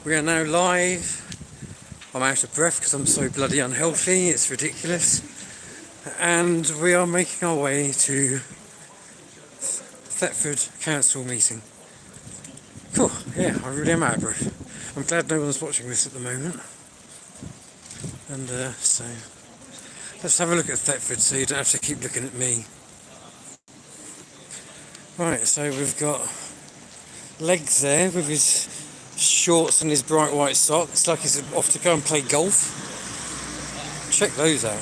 We are now live. I'm out of breath because I'm so bloody unhealthy, it's ridiculous. And we are making our way to Thetford Council meeting. Cool, yeah, I really am out of breath. I'm glad no one's watching this at the moment. And so, let's have a look at Thetford so you don't have to keep looking at me. Right, so we've got Legs there with his shorts and his bright white socks, like he's off to go and play golf. Check those out.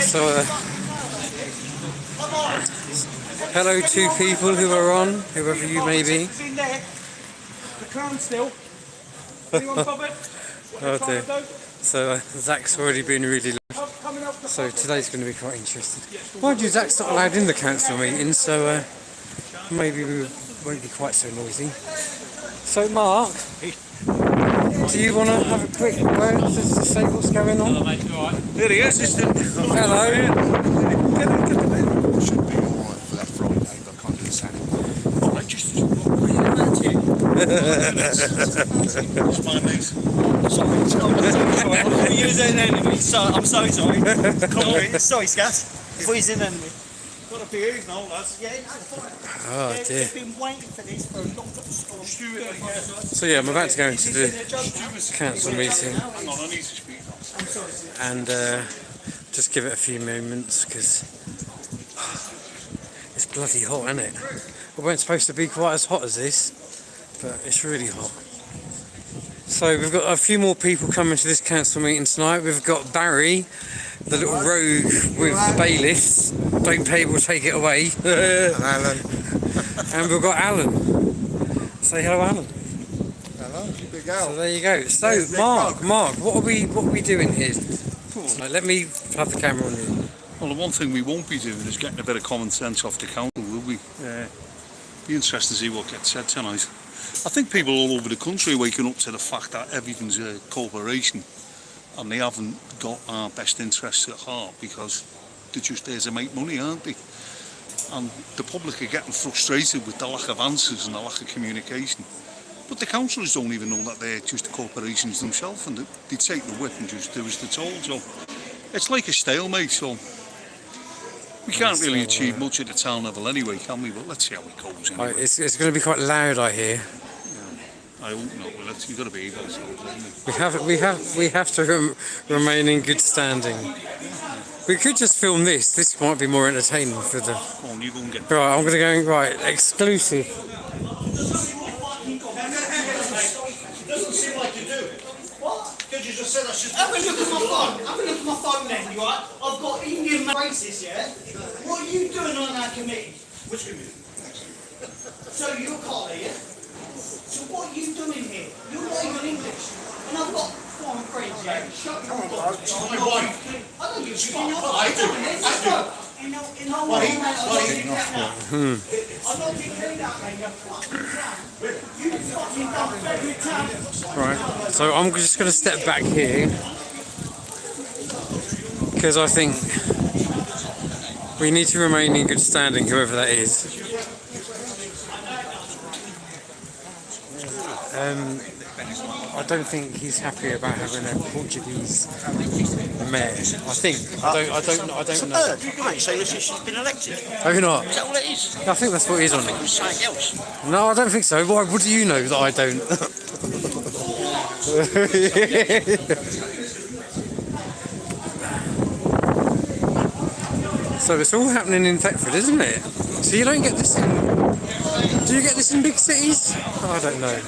So, hello two people who are on, whoever you may be. The crown still. Anyone covered? Oh dear. So Zach's already been really low. So today's going to be quite interesting. Mind you, Zach's not allowed in the council meeting, so maybe we won't be quite so noisy. So Mark, do you want to have a quick word to say what's going on? Hello mate, you alright? There he is. Hello. Should be alright for that Friday, but I can't do the Saturday. Oh, I just It's my mate. Sorry, You're an enemy, so I'm so sorry. Sorry, Scat. Before he's an enemy. Got a few now, lads. Yeah, Oh dear. I've been waiting for this for a long time. So yeah, I'm about to go into the council meeting hang on, I need to speak now. and just give it a few moments because it's bloody hot, isn't it? We weren't supposed to be quite as hot as this, but it's really hot. So we've got a few more people coming to this council meeting tonight. We've got Barry, the little rogue with the bailiffs. Don't pay, we'll take it away. Alan. And we've got Alan. Say hello, Alan. Hello, big So Al. there you go. So Mark, what are we doing here? So let me have the camera on you. Well, the one thing we won't be doing is getting a bit of common sense off the council, will we? Be interested to see what gets said tonight. I think people all over the country are waking up to the fact that everything's a corporation and they haven't got our best interests at heart because they're just there to make money, aren't they? And the public are getting frustrated with the lack of answers and the lack of communication. But the councillors don't even know that they're just corporations themselves, and they take the whip and just do as they're told. So it's like a stalemate, so we can't really achieve much at the town level anyway, can we? But let's see how it goes anyway. It's going to be quite loud, I hear. I hope not. Well, you've got to be able to, We have to remain in good standing. We could just film this. This might be more entertaining for the. Come on, you go and get. Right, I'm going to go right exclusive. Doesn't seem like you do. What? Because you just said I should. Have a look at my phone. Have a look at my phone then, you right? I've got Indian races, yeah? What are you doing on that committee? Which committee? So you're Carly, yeah? So what are you doing here? You're not even English. And I've got foreign friends, yeah? Shut your mouth. I know you're fucking I do. I'm not giving you that, mate. You're fucking down. You fucking done very town. Right, so I'm just going to step back here because I think we need to remain in good standing, whoever that is. I don't think he's happy about having a Portuguese mayor. I don't know. Mate, so she's been elected. Maybe not. Is that all it is? I think that's what it is on it. Something else. No, I don't think so. Why? What do you know that I don't? So it's all happening in Thetford, isn't it? So you don't get this in... Do you get this in big cities? I don't know.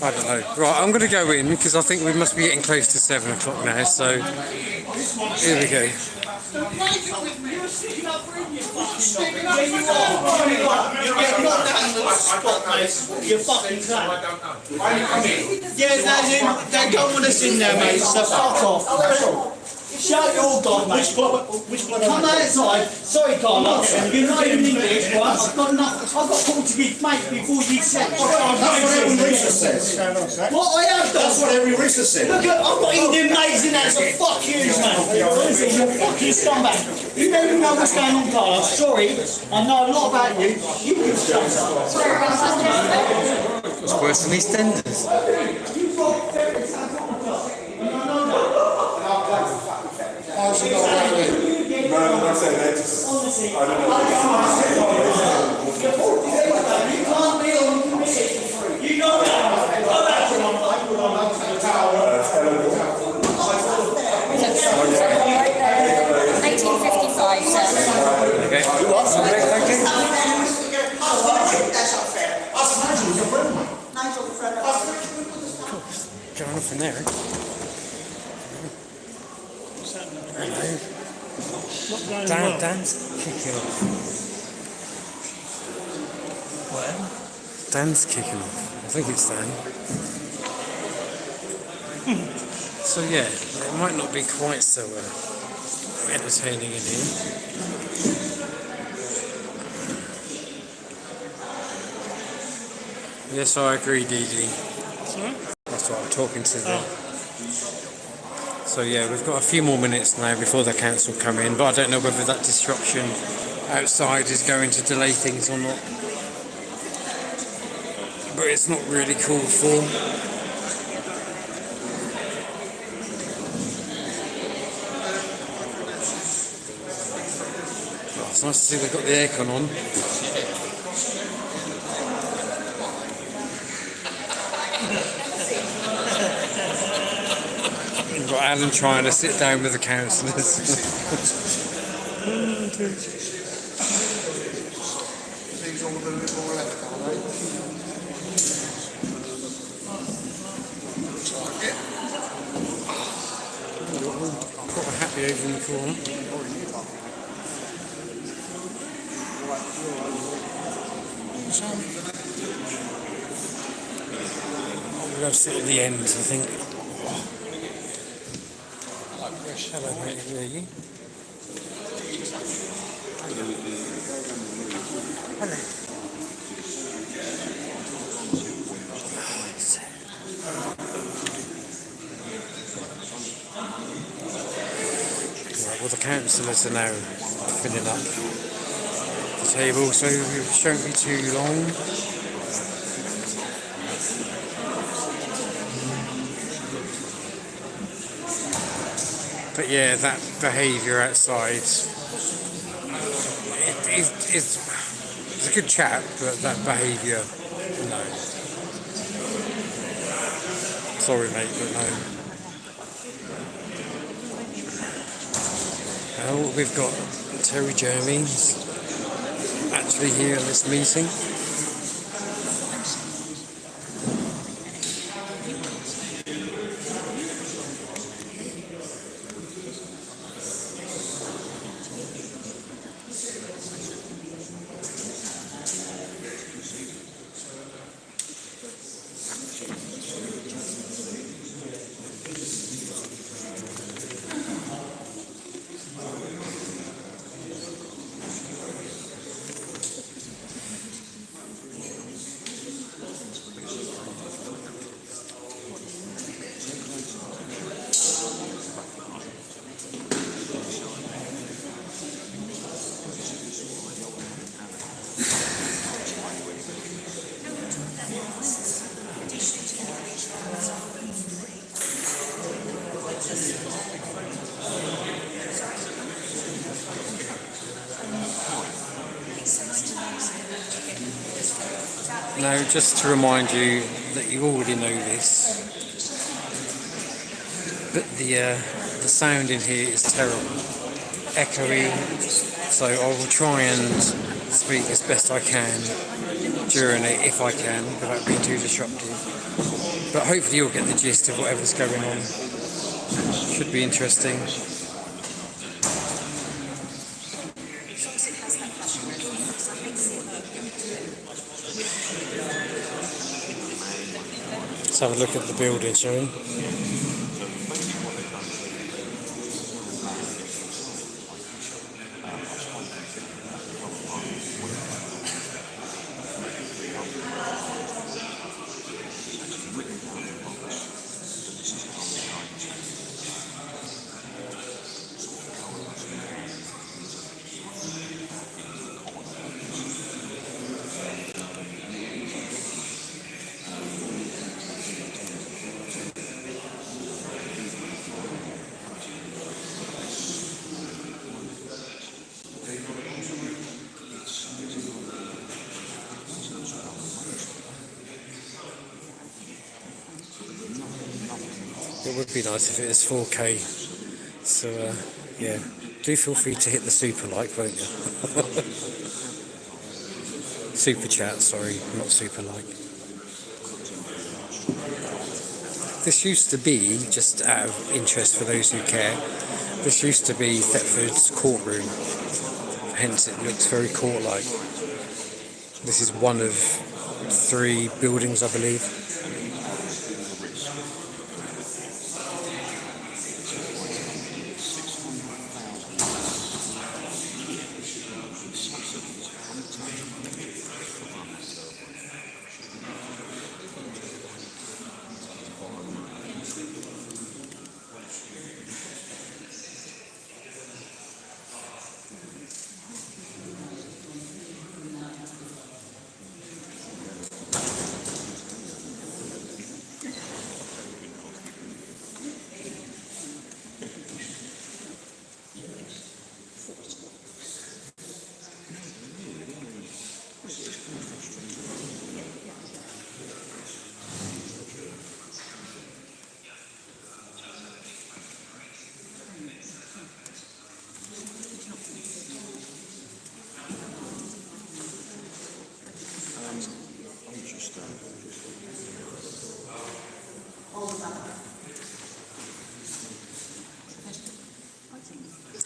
Right, I'm going to go in because I think we must be getting close to 7 o'clock now, so here we go. You're fucking clown. Yeah, they don't want us in there, mate, so fuck off. Shut your god, mate. Which one? Come outside. Sorry, Carlos. You're not even English, right? I've got Portuguese mates before you said. That's what every racist says. What I have done. That's what every racist says. Look, I've got Indian mates in there, so fuck you, man. Honestly, you're a fucking scumbag. You don't even know what's going on, Carlos. Sorry, I know a lot about you. You can It's worse than EastEnders. You know that. 1855, sir. Okay. Thank you. That's unfair. Going off in there, eh? Hello. Dan's kicking off. What? Dan's kicking off. I think it's Dan. So yeah, it might not be quite so entertaining in here. Yes, I agree, Dee Dee. That's what I'm talking to them. So yeah, we've got a few more minutes now before the council come in, but I don't know whether that disruption outside is going to delay things or not. But it's not really called for. Oh, it's nice to see they've got the aircon on. We've got Alan trying to sit down with the councillors. Quite happy over in the corner. We're going to sit at the end, I think. Hello, mate. Where are you? Hello. Right, well, the councillors are now filling up the table, so it shouldn't be too long. But yeah, that behaviour outside, it's a good chat, but that behaviour, no. Sorry mate, but no. Well, we've got Terry Jeremy's actually here in this meeting. Now, just to remind you that you already know this, but the sound in here is terrible, echoey, so I will try and speak as best I can during it, if I can, without being too disruptive. But hopefully you'll get the gist of whatever's going on. Should be interesting. Let's have a look at the building, shall we? It would be nice if it was 4K. So yeah, do feel free to hit the super like, won't you? Super chat, sorry, not super like. This used to be, just out of interest for those who care, this used to be Thetford's courtroom, hence it looks very court-like. This is one of 3 buildings, I believe.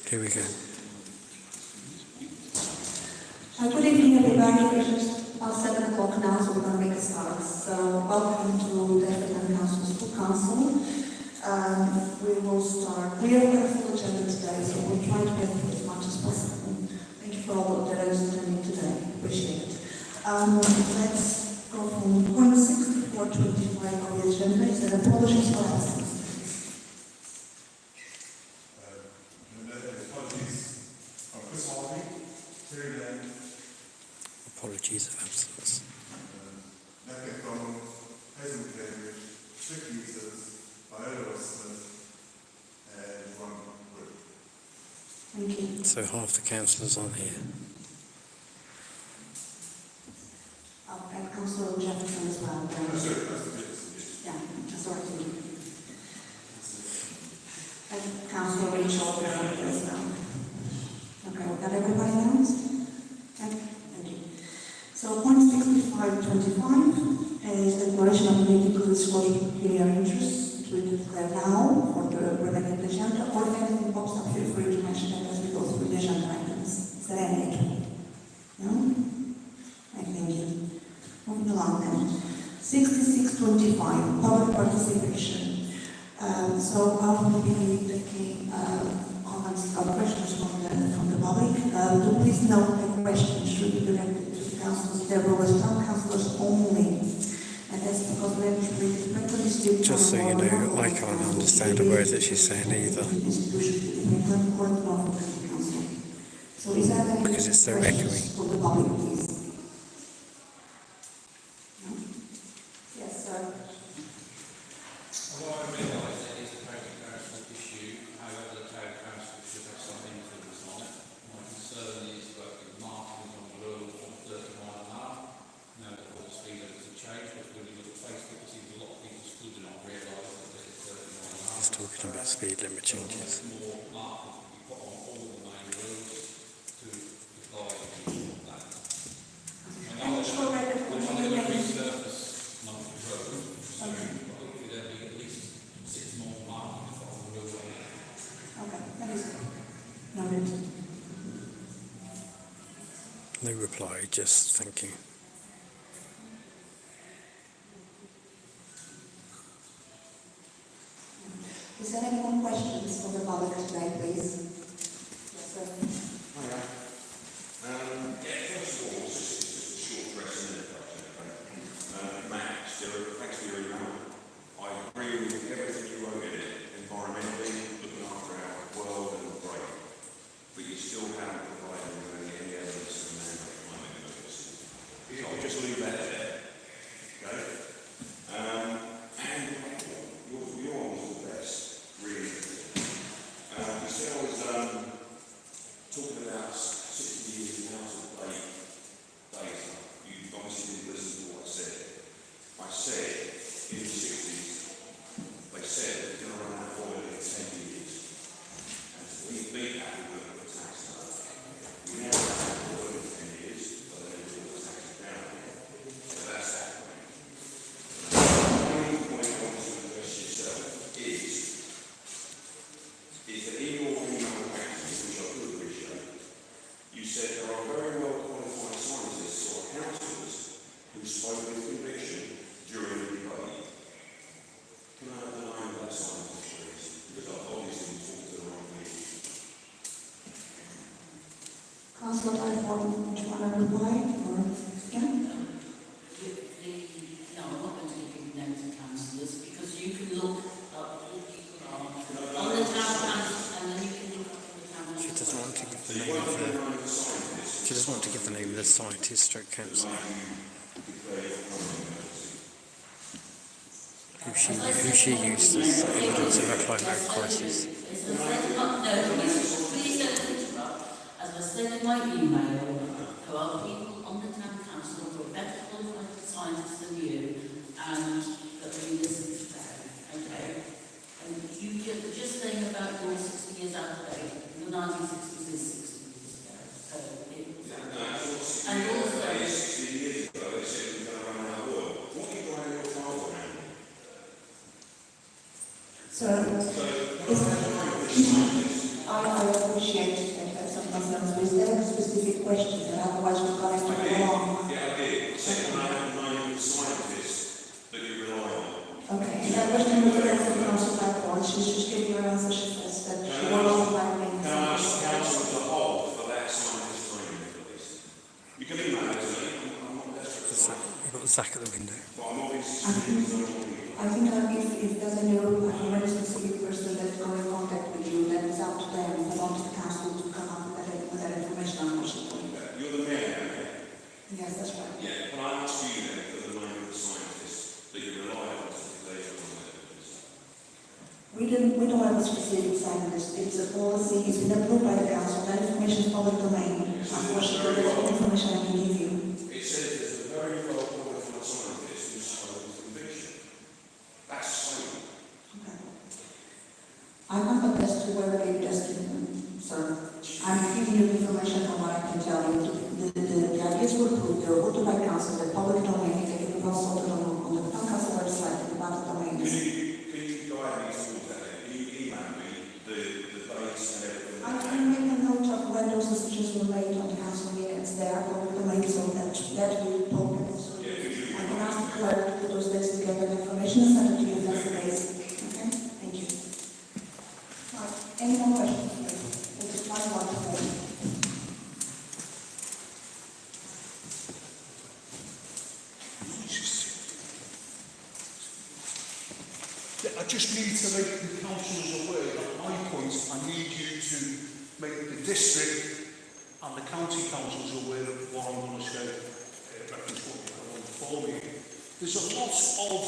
Here we go. Good evening, everybody. It's just about 7 o'clock now, so we're going to make a start. So, welcome to Thetford Town Council School Council. We will start. We have a full agenda today, so we'll try to get through as much as possible. Thank you for all of those attending today. Appreciate it. Let's go from point 6425 on the agenda. Is there apologies for absence? Apologies of absence. Thank you. So half the councillors on here. And Councillor Jefferson as well. Yeah, that's all right. And Councillor Rachel as well. Okay, we got everybody else? Okay, thank you. So point 6525 is the declaration of political disclosure of peculiar interests to declare now for the remaining agenda, or if anything pops up, feel free to mention it as we go through the agenda items. Is there any? No? Okay, thank you. Moving along then. 6625, public participation. So I will be taking comments or questions from the public. Do please note that questions should be directed to the councillors. There were some councillors only. And that's because we have to respectfully. Just so you know, I can't understand a word that she's saying either. So is there any Because it's so questions echoey. for the public, please? No? Yes, sir. Well, I realise it is a very personal issue, however the town council should have some influence on it. My concern is that the markings on the road of 30 mile an hour, now that all the speed limits have changed, but when you look at Facebook, it seems a lot of people still do not realise that this is 30 mile an hour. He's talking about speed limit changes. More markings to be put on all the main roads to guide people on that. And it's already Resurface Monkey Road, so hopefully there'll be at least 6 more markings on the road. Okay, that is noted. No reply, just thank you. Is there any more questions for the public today, please? Yes, sir. First of all, it's just a short address in it. Matt, still, thanks for your email. I agree with everything you wrote in it, environmentally, looking after our world and great. But you still haven't provided any evidence of man-made climate emergency. So I'll just leave that there. Okay? And your one was the best, really. You said I was talking about 60 years in house of data. You obviously didn't listen to what I said. I said in the 60s, they said that the scientist stroke counsellor. Who she used as evidence of a climate crisis. No, please don't interrupt. As I said in my email, there are people on the town council who are better qualified scientists than you, and that we listen to them, okay? And you just saying about your 60 years out of date, the 1960s is 60 years ago. So and also, So, I appreciate that you have some concerns, but is there a specific question, and otherwise we're going to go on? Yeah, I did. Second, I have the name of the scientist that you rely on. Okay, and that question was referred to Council by Paul. She's just giving her answer. She says that she won't like me. Can I ask the council as a whole for that scientist's name, please? You can email it to me. I'm not desperate. You've got Zach at the window. But I'm not interested. I think that if there's any very specific person that's going in contact with you, then it's up to them, it's up to the council to come up with that information, unfortunately. You're the mayor, okay? Yes, that's right. Yeah, can I ask you then for the name of the scientist that you rely on to declare your evidence? We don't have a specific scientist. It's a policy, it's been approved by the council, that information is public domain. Unfortunately, there's no information I can give you. It says there's a very well qualified scientist who's shown conviction. That's so. Okay. I'm not the best to whether they just, sir. I'm giving you information from what I can tell you. The ideas were approved, they were approved by council, they're public domain, they can be consulted on the town council website, in the public domain. Can you guide me towards that then? Can you email me the dates and everything? I can make a note of when those decisions were made on the council minutes. They are public domain, so that will talk. I can ask the clerk to put those dates together, the information is sent to you, that's the base. Okay? Thank you. Right. Any more questions? It's one more. I just need to make the councillors aware that my point, I need you to make the district and the county councils aware of what I'm going to say, reference what you're going for me. There's a lot of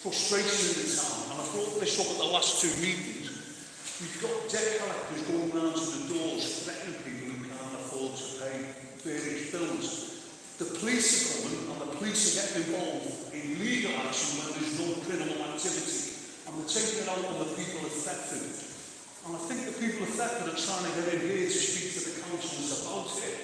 frustration in the town, and I brought this up at the last two meetings. We've got debt collectors going round to the doors threatening people who can't afford to pay various bills. The police are coming, and the police are getting involved in legal action when there's no criminal activity, and they're taking it out on the people of Thetford. And I think the people of Thetford are trying to get in here to speak to the councillors about it,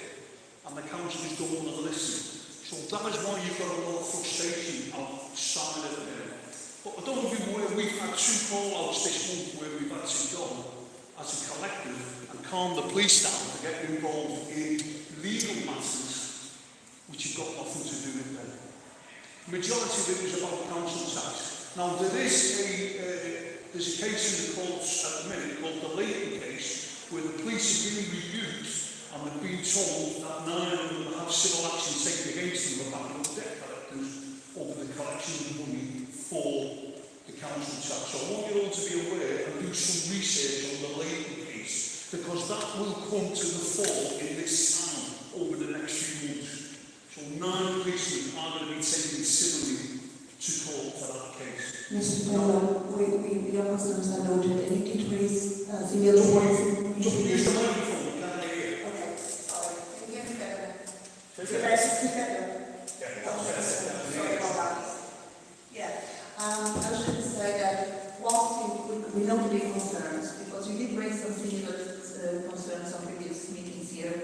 and the councillors don't want to listen. So that is why you've got a lot of frustration outside of it. But I don't know if you're aware, we've had 2 call-outs this month where we've actually gone as a collective and calmed the police down to get involved in legal matters which have got nothing to do with them. The majority of it was about council tax. Now there's a case in the courts at the minute called the Leighton case where the police have been reviewed and they've been told that 9 of them will have civil action taken against them about debt collectors over the collection of money for the council tax. So I want you all to be aware and do some research on the Leighton case because that will come to the fore in this town over the next few months. So 9 policemen are going to be taken civilly to court for that case. Mr. Taylor, your concerns are noted, and you did raise civil points. Use the microphone, we can't hear you. Okay, sorry. Can you hear me better? Is it better? Sorry about that. Yeah. I was going to say that whilst we know the big concerns, because you did raise some similar concerns on previous meetings here,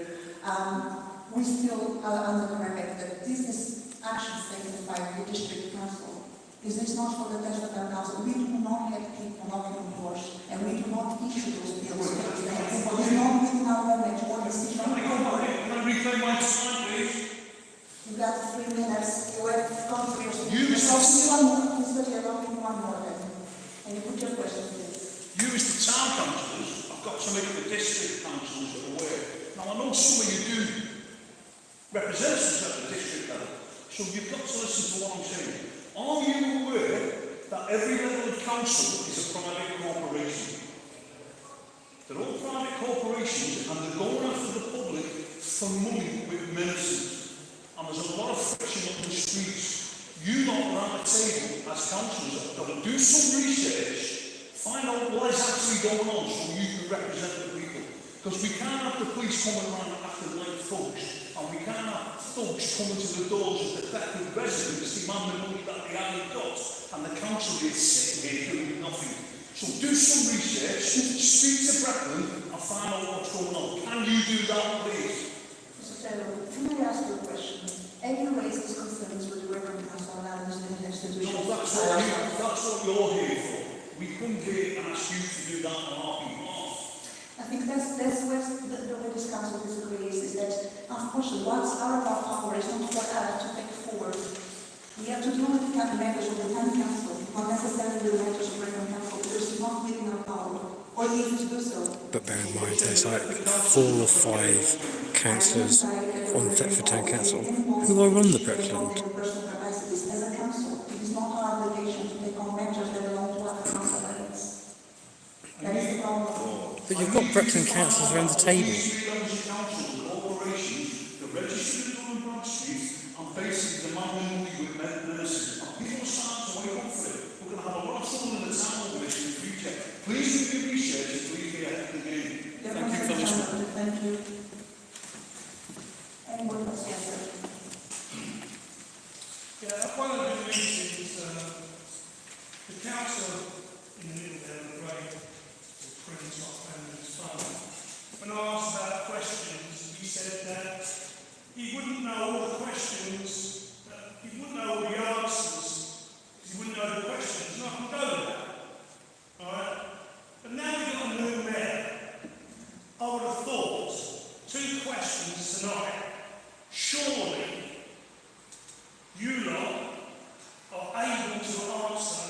we still are under the remit that this is actions taken by the district council. This is not for the Thetford Town Council. We do not have people knocking on doors, and we do not issue those bills. It is not within our remit or decision. Can I reclaim my time, please? You got 3 minutes. You have gone through your speech. You, Mr. Taylor, one more then. And you put your question, please. You as the town councillors, I've got to make the district councillors aware. Now I know some of you do representatives at the district level, so you've got to listen to what I'm saying. Are you aware that every level of council is a private corporation? They're all private corporations and they're going after the public for money with ministers, and there's a lot of friction up the streets. You lot are at the table as councillors that will do some research, find out what is actually going on so you can represent the people. Because we can't have the police coming around acting like thugs, and we can't have thugs coming to the doors of the Thetford residents demanding money that they haven't got, and the council is sitting here doing nothing. So do some research, speak to Brecon and find out what's going on. Can you do that, please? Mr. Taylor, can I ask you a question? Have you raised these concerns with the Reverend Council and others in the institution? No, that's what you're here for. We come here and ask you to do that on our behalf. I think that's where the way this council disagrees, is that unfortunately what's out of our power is not for us to take forward. We have to deal with the county members of the town council, not necessarily the members of the Reverend Council, because it's not within our power, or even to do so. But bear in mind, there's like 4 or 5 councillors on Thetford Town Council who are on the Breckland. Personal capacities as a council, it is not our obligation to take on measures that belong to other council members. That is the problem. But you've got Breckland councillors around the table. The registered on Broad Street and basically demanding money with ministers. And people are starting to wake up for it. We're going to have a lot of trouble in the town over this in the future. Please do your research and please be ahead of the game. Thank you for listening. Thank you. Anyone else? Yes, sir. Yeah, one of the reasons the council in the middle there, the grey, or cream top and his phone, when I asked about questions, he said that he wouldn't know all the questions, he wouldn't know all the answers, because he wouldn't know the questions, and I can go with that. Alright? But now we've got a new mayor. I would have thought 2 questions tonight. Surely you lot are able to answer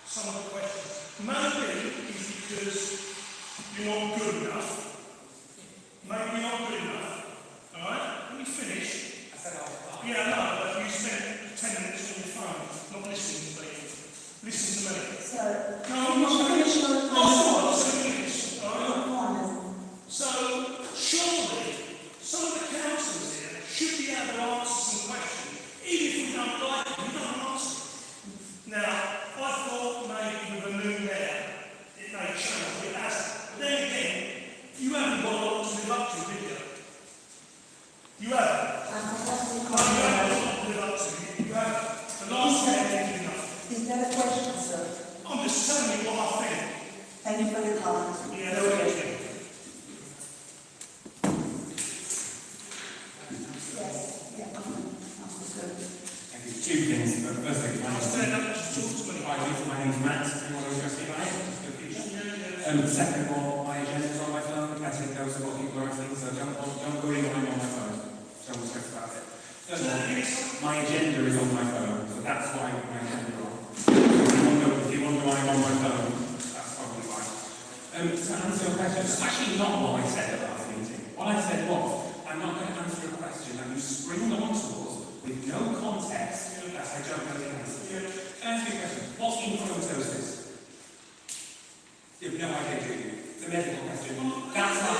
some of the questions. Maybe it's because you're not good enough. Maybe you're not good enough. Alright? Let me finish. Yeah, no, but you spent 10 minutes on your phone, not listening to me. Listen to me. Sir, No, I'm not finish your finished. Alright? Go on, So, surely, some of the councillors here should be able to answer some questions. Even if we don't like them, we don't answer them. Now, I thought maybe with a new mayor, it may change, but it hasn't. But then again, you haven't got a lot to live up to, did you? You haven't. You haven't got a lot to live up to. You haven't. The last mayor didn't do enough. Is that a question, sir? I'm just telling you what I think. Thank you for your comments. Yeah, no, thank you. Yes, yeah, Thank you. 2 things. Firstly, my name's Matt. Anyone address me by it? Second of all, my agenda is on my phone. I take notes of what people are asking, so don't go in when I'm on my phone. Don't stress about it. First of all, my agenda is on my phone, so that's why my agenda is on. If you wonder why I'm on my phone, that's probably why. To answer your question, it's actually not what I said at the last meeting. What I said was, I'm not going to answer a question that you spring onto us with no context that I don't know the answer. Can I ask you a question? What's inferomatosis? You have no idea, do you? It's a medical question. That's not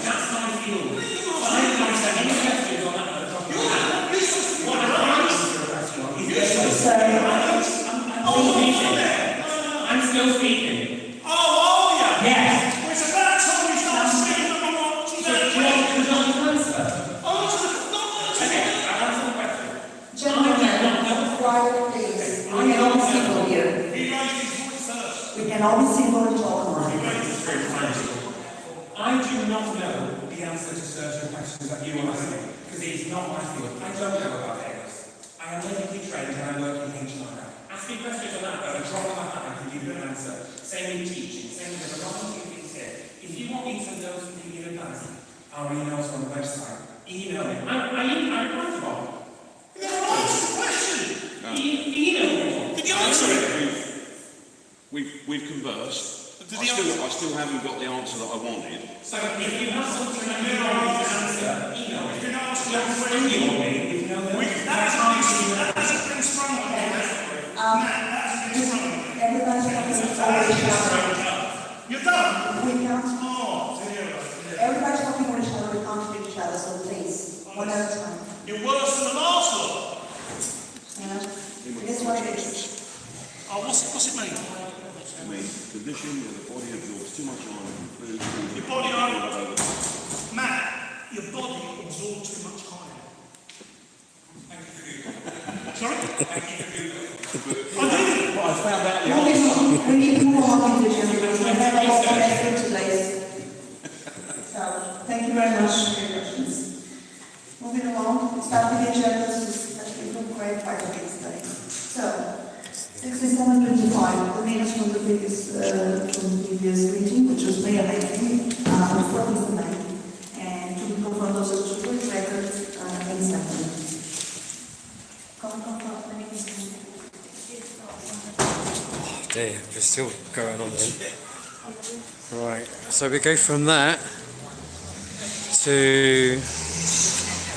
that's my field. I don't answer any questions on that other topic. What I can't answer a question on is this. I'm still speaking. Oh, are you? Yes. Well, it's about time we start speaking about what So, do you want to answer? Okay, I'll answer the question. Gentlemen, quiet, please. We can all be civil here. He raised his voice first. We can all be civil and talk more. I do not know the answer to certain questions that you are asking, because it's not my field. I don't know about AIS. I am medically trained and I work in HR. Ask me questions on that, but a drop of a hat I can give you an answer. Same in teaching, same with a lot of things here. If you want me to know something in advance, our emails on the website. Email me. I reply to Bob. You never answered the question. Email me. Did you answer it? We've conversed. I still haven't got the answer that I wanted. So if you have something that you want me to answer, email me. You can answer Don't that spring you on me if you know That hasn't been sprung on you. Everybody's talking over each other. You're done? We can't. Oh, dear. Everybody's talking over each other. We can't third time. You're worse than the last lot. It is what it is. Oh, what's it mean? I mean, condition where the body absorbs too much iron from food. Your body iron. Matt, your body absorbs too much iron. Thank you for Google. Sorry? Thank you for Google. I found out the answer. We need more on the agenda. We have a lot of effort today. So, thank you very much for your questions. Moving along, start with the agenda. This has been quite a bit today. So, 6725, the minutes from the previous meeting, which was May 18, 14th of May, and to be confirmed those are two quick records in second. Dear, we're still going on then. Right, so we go from that to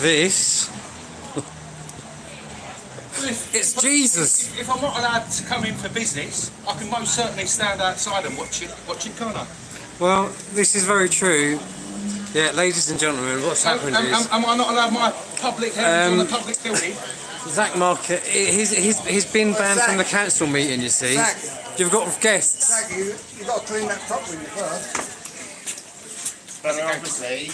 this. It's Jesus. If I'm not allowed to come in for business, I can most certainly stand outside and watch it, can't I? Well, this is very true. Yeah, ladies and gentlemen, what's happened is... Am I not allowed my public on the public building? Zach Market, he's been banned from the council meeting, you see. Zach. You've got guests. Zach, you've got to clean that properly first. But obviously,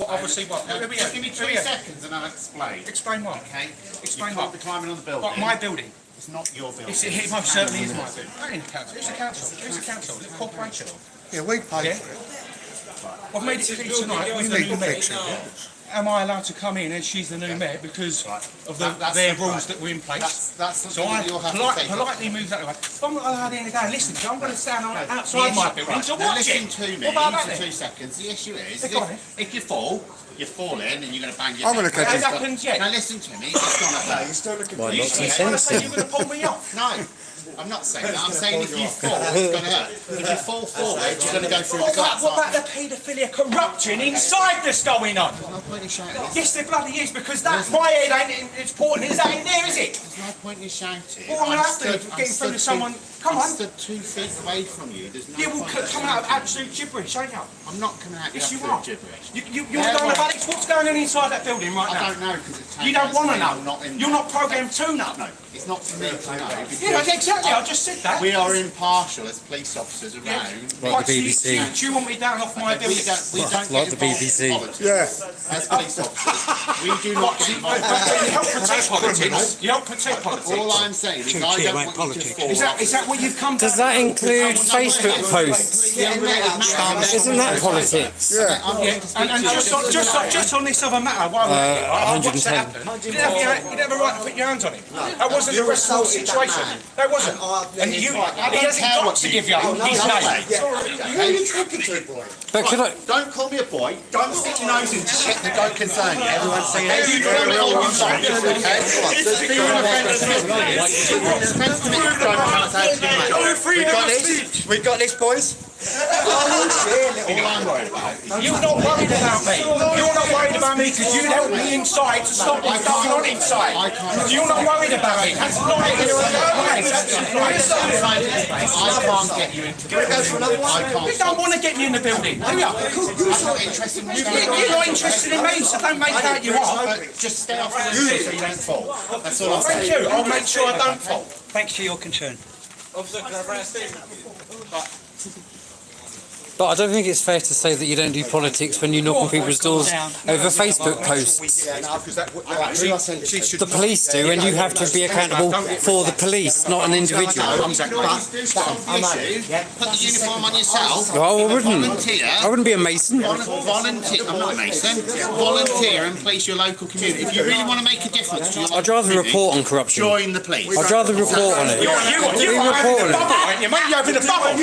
Obviously what? give me 2 seconds and I'll explain. Explain what? Okay? Explain You what? can't be climbing on the building. What, my building? It's not your building. It most certainly is my building. I ain't the council. It's a council. It's a council. It's a corporation. Yeah, we pay Yeah? for it. I've made it clear tonight with the new mayor. Am I allowed to come in and she's the new mayor because of their rules that were in place? That's So I politely moved that away. If I'm not allowed in again, listen, I'm going to stand outside my building to Now watch listen it. to me What about that for then? 2 seconds. The issue is, Go on then. if you fall, you're falling and you're going to bang your I'm head. gonna cut Has happened yet? Now listen to me, it's going to hurt. He's still looking Why for not you. some You're sense? going to pull me off. No, I'm not saying that. I'm saying if you fall, it's going to hurt. If you fall forward, you're going to go through the glass. What about the paedophilia corruption inside that's going on? There's no point in shouting. Yes, there bloody is, because that's my head ain't important. Is that in there, is it? There's no point in shouting. Well, I'm after getting through to someone. Come on. I stood 2 feet away from you. There's no You will point in come out of shouting. absolute gibberish, ain't you? I'm not coming out of Yes, you absolute are. gibberish. You're going about it. What's going on inside that building right I now? don't know because it's You don't want to know. Not in You're not programmed to know. No, it's not for me to know. Yeah, because exactly. I just said that. we are impartial as police officers around. Like the Do BBC. you want me down off my We building? don't Like get the involved BBC. in politics. Yeah. As police officers, we do not get involved in You help politics. protect politics. You help protect politics. All I'm saying is I don't want you to fall Is that what you've come Does down that include Facebook posts? Isn't that politics? And just on this other matter, while I watched 110. that happen, you didn't have a right to put your hands on him. That wasn't a responsible situation. That wasn't. And he hasn't got to give you his name. Who are you talking to, boy? But could I... Don't call me a boy. Don't stick your nose in shit that don't concern you. Everyone's saying We've got this, boys. You're not worried about me. You're not worried about me because you helped me inside to stop what's going on inside. You're not worried about me. That's lying. I can't get you into the building. You don't want to get me in the building, do you? I'm not interested in you. You're not interested in me, so don't make out you are. Just stay off the roof so you don't fall. That's all I'm Thank saying. you. I'll make sure I don't fall. Thanks for your concern. But I don't think it's fair to say that you don't do politics when you knock on people's doors over Facebook posts. The police do, and you have to be accountable for the police, not an individual. Put the uniform on yourself. Oh, I wouldn't. Volunteer. I wouldn't be a mason. Volunteer. I'm not a mason. Volunteer and police your local community. If you really want to make a difference to your I'd rather report on corruption. join the police. I'd rather report on it. You report on it. having a bubble. You having a bubble.